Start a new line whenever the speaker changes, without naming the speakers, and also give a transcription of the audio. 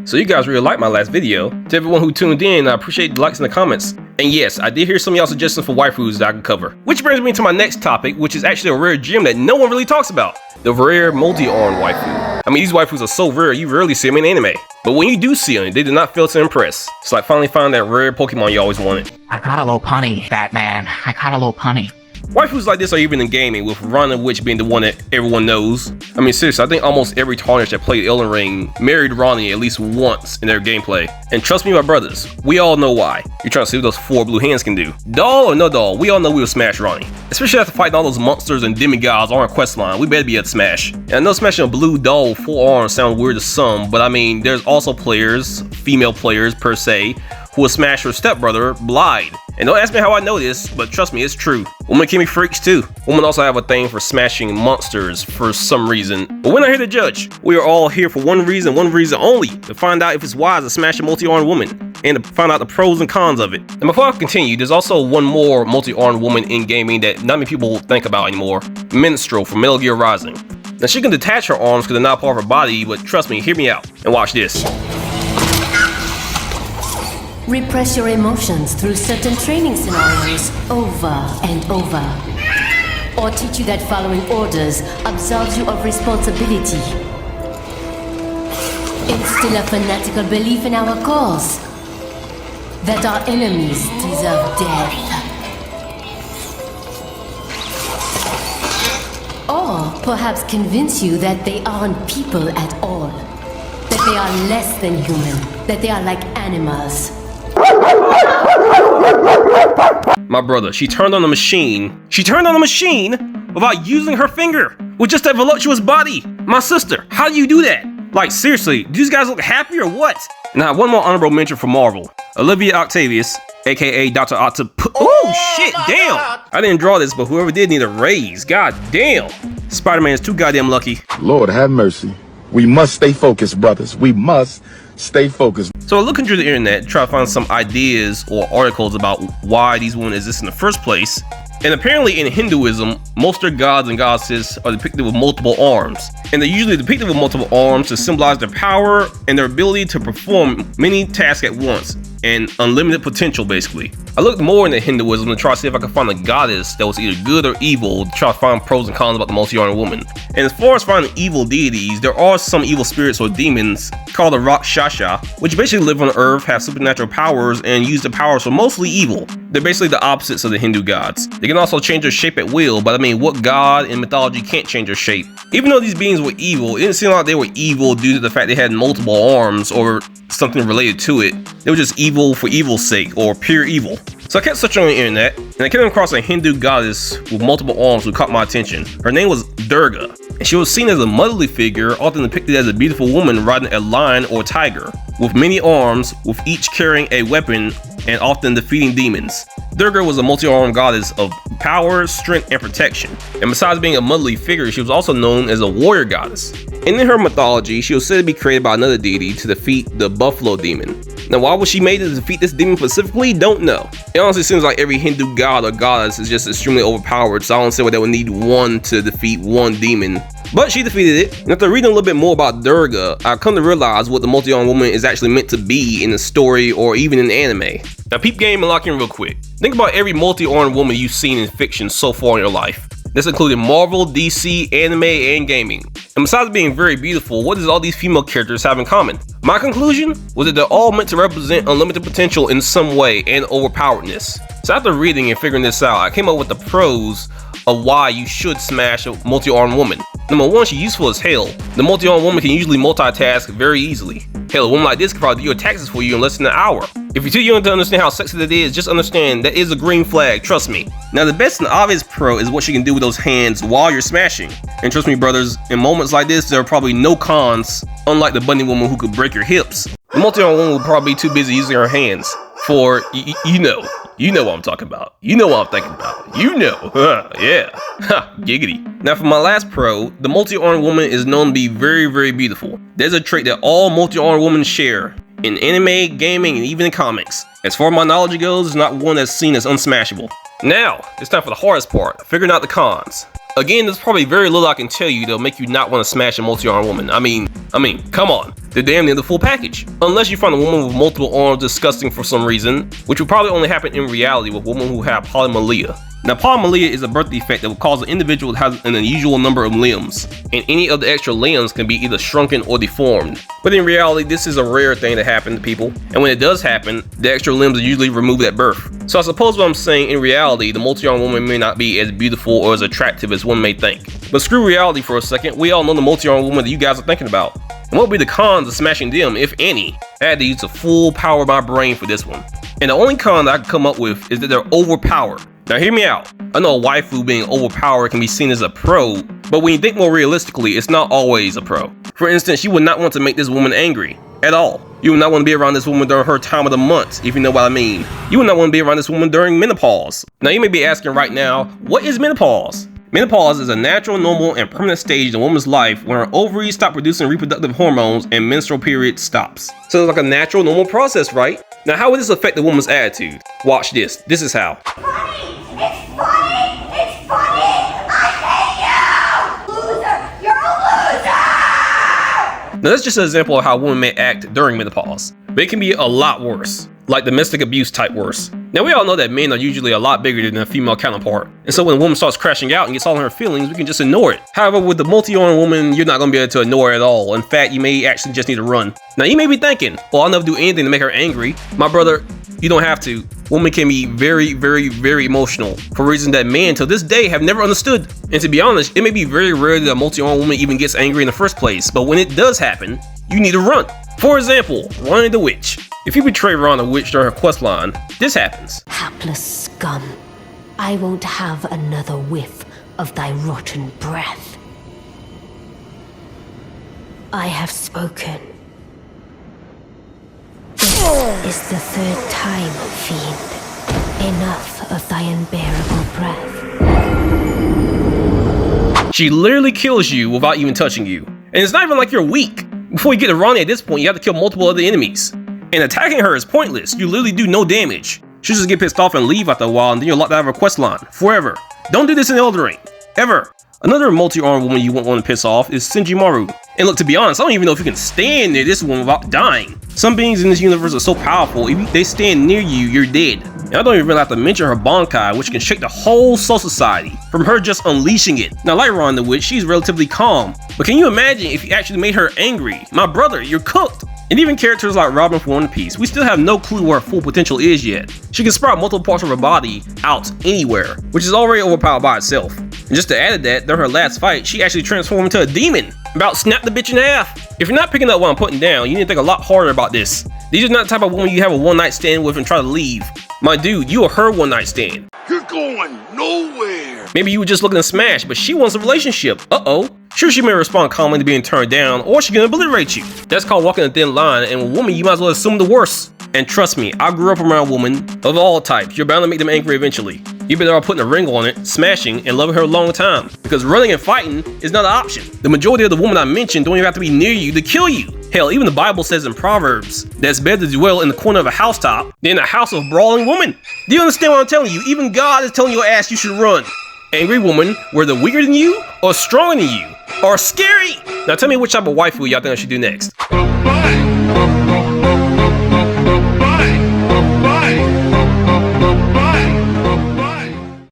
So you guys really liked my last video. To everyone who tuned in, I appreciate the likes in the comments. And yes, I did hear some of y'all suggestions for waifus that I could cover. Which brings me to my next topic, which is actually a rare gem that no one really talks about. The rare multi-armed waifu. I mean, these waifus are so rare, you rarely see them in anime. But when you do see them, they do not fail to impress. It's like finally finding that rare Pokemon you always wanted.
I got a little punny, Batman. I got a little punny.
Waifus like this are even in gaming, with Rana Witch being the one that everyone knows. I mean, seriously, I think almost every Tarnish that played Elden Ring married Rani at least once in their gameplay. And trust me, my brothers, we all know why. You're trying to see what those 4 blue hands can do. Doll or no doll, we all know we will smash Rani. Especially after fighting all those monsters and demigods on our quest line, we better be able to smash. And I know smashing a blue doll with 4 arms sounds weird to some, but I mean, there's also players, female players per se, who will smash her stepbrother, Blide. And don't ask me how I know this, but trust me, it's true. Women can be freaks too. Women also have a thing for smashing monsters for some reason. But we're not here to judge. We are all here for one reason only, to find out if it's wise to smash a multi-armed woman, and to find out the pros and cons of it. And before I continue, there's also one more multi-armed woman in gaming that not many people think about anymore. Minstrel from Metal Gear Rising. Now she can detach her arms because they're not part of her body, but trust me, hear me out, and watch this.
Repress your emotions through certain training scenarios over and over. Or teach you that following orders absolves you of responsibility. Instill a fanatical belief in our cause. That our enemies deserve death. Or perhaps convince you that they aren't people at all. That they are less than human. That they are like animals.
My brother, she turned on the machine. She turned on the machine without using her finger, with just that voluptuous body. My sister, how do you do that? Like seriously, do these guys look happy or what? Now, one more honorable mention for Marvel. Olivia Octavius, aka Dr. Octopus. Oh shit, damn! I didn't draw this, but whoever did need a raise. God damn. Spider-Man is too goddamn lucky.
Lord have mercy. We must stay focused, brothers. We must stay focused.
So looking through the internet to try to find some ideas or articles about why these women exist in the first place. And apparently in Hinduism, most of their gods and goddesses are depicted with multiple arms. And they're usually depicted with multiple arms to symbolize their power and their ability to perform many tasks at once, and unlimited potential basically. I looked more into Hinduism to try to see if I could find a goddess that was either good or evil, to try to find pros and cons about the multi-armed woman. And as far as finding evil deities, there are some evil spirits or demons called the Rakshasa, which basically live on Earth, have supernatural powers, and use their powers for mostly evil. They're basically the opposites of the Hindu gods. They can also change their shape at will, but I mean, what god in mythology can't change their shape? Even though these beings were evil, it didn't seem like they were evil due to the fact they had multiple arms or something related to it. They were just evil for evil's sake, or pure evil. So I kept searching on the internet, and I came across a Hindu goddess with multiple arms who caught my attention. Her name was Durga, and she was seen as a motherly figure, often depicted as a beautiful woman riding a lion or tiger, with many arms, with each carrying a weapon and often defeating demons. Durga was a multi-armed goddess of power, strength, and protection. And besides being a motherly figure, she was also known as a warrior goddess. And in her mythology, she was said to be created by another deity to defeat the buffalo demon. Now, why was she made to defeat this demon specifically? Don't know. It honestly seems like every Hindu god or goddess is just extremely overpowered, so I don't see why they would need one to defeat one demon. But she defeated it. And after reading a little bit more about Durga, I've come to realize what the multi-armed woman is actually meant to be in the story or even in anime. Now peep game and lock in real quick. Think about every multi-armed woman you've seen in fiction so far in your life. This included Marvel, DC, anime, and gaming. And besides being very beautiful, what does all these female characters have in common? My conclusion was that they're all meant to represent unlimited potential in some way and overpoweredness. So after reading and figuring this out, I came up with the pros of why you should smash a multi-armed woman. Number one, she's useful as hell. The multi-armed woman can usually multitask very easily. Hell, a woman like this can probably do your taxes for you in less than an hour. If you're too young to understand how sexy that is, just understand that is a green flag, trust me. Now the best and obvious pro is what she can do with those hands while you're smashing. And trust me brothers, in moments like this, there are probably no cons, unlike the bunny woman who could break your hips. The multi-armed woman would probably be too busy using her hands for, you know what I'm talking about. You know what I'm thinking about. You know, yeah, giggity. Now for my last pro, the multi-armed woman is known to be very, very beautiful. There's a trait that all multi-armed women share in anime, gaming, and even in comics. As far as my knowledge goes, it's not one that's seen as unsmashable. Now, it's time for the hardest part, figuring out the cons. Again, there's probably very little I can tell you that'll make you not want to smash a multi-armed woman. I mean, come on. They're damn near the full package. Unless you find a woman with multiple arms disgusting for some reason, which will probably only happen in reality with women who have polymorphia. Now, polymorphia is a birth defect that will cause an individual to have an unusual number of limbs, and any of the extra limbs can be either shrunken or deformed. But in reality, this is a rare thing to happen to people, and when it does happen, the extra limbs are usually removed at birth. So I suppose what I'm saying, in reality, the multi-armed woman may not be as beautiful or as attractive as one may think. But screw reality for a second, we all know the multi-armed woman that you guys are thinking about. And what would be the cons of smashing them, if any? I had to use the full power of my brain for this one. And the only con that I can come up with is that they're overpowered. Now hear me out. I know a waifu being overpowered can be seen as a pro, but when you think more realistically, it's not always a pro. For instance, you would not want to make this woman angry, at all. You would not want to be around this woman during her time of the month, if you know what I mean. You would not want to be around this woman during menopause. Now you may be asking right now, what is menopause? Menopause is a natural, normal, and permanent stage in a woman's life when her ovaries stop producing reproductive hormones and menstrual period stops. So it's like a natural, normal process, right? Now how would this affect the woman's attitude? Watch this. This is how. Now that's just an example of how women may act during menopause, but it can be a lot worse, like domestic abuse type worse. Now we all know that men are usually a lot bigger than a female counterpart, and so when a woman starts crashing out and gets all in her feelings, we can just ignore it. However, with the multi-armed woman, you're not going to be able to ignore it at all. In fact, you may actually just need to run. Now you may be thinking, well, I'll never do anything to make her angry. My brother, you don't have to. Women can be very, very, very emotional for reasons that men to this day have never understood. And to be honest, it may be very rare that a multi-armed woman even gets angry in the first place, but when it does happen, you need to run. For example, running the witch. If you betray Ron the witch during her quest line, this happens.
Hapless scum. I won't have another whiff of thy rotten breath. I have spoken. This is the third time, fiend. Enough of thy unbearable breath.
She literally kills you without even touching you. And it's not even like you're weak. Before you get to Ronnie at this point, you have to kill multiple other enemies. And attacking her is pointless. You literally do no damage. She'll just get pissed off and leave after a while, and then you're locked out of her quest line forever. Don't do this in Elden Ring. Ever. Another multi-armed woman you won't want to piss off is Senjimaru. And look, to be honest, I don't even know if you can stand near this one without dying. Some beings in this universe are so powerful, if they stand near you, you're dead. And I don't even really have to mention her Bankai, which can shake the whole Soul Society, from her just unleashing it. Now, like Ron the Witch, she's relatively calm, but can you imagine if you actually made her angry? My brother, you're cooked. And even characters like Robin from One Piece, we still have no clue where her full potential is yet. She can sprout multiple parts of her body out anywhere, which is already overpowered by itself. And just to add to that, during her last fight, she actually transformed into a demon. About snap the bitch in half. If you're not picking up what I'm putting down, you need to think a lot harder about this. These are not the type of woman you have a one night stand with and try to leave. My dude, you are her one night stand.
You're going nowhere.
Maybe you were just looking to smash, but she wants a relationship. Uh-oh. Sure, she may respond calmly to being turned down, or she can obliterate you. That's called walking a thin line, and with a woman, you might as well assume the worst. And trust me, I grew up around women of all types. You're bound to make them angry eventually. You better off putting a ring on it, smashing, and loving her a long time. Because running and fighting is not an option. The majority of the women I mentioned don't even have to be near you to kill you. Hell, even the Bible says in Proverbs that it's better to dwell in the corner of a housetop than a house of brawling women. Do you understand what I'm telling you? Even God is telling your ass you should run. Angry woman, whether weaker than you, or stronger than you, or scary. Now tell me which type of waifu y'all think I should do next.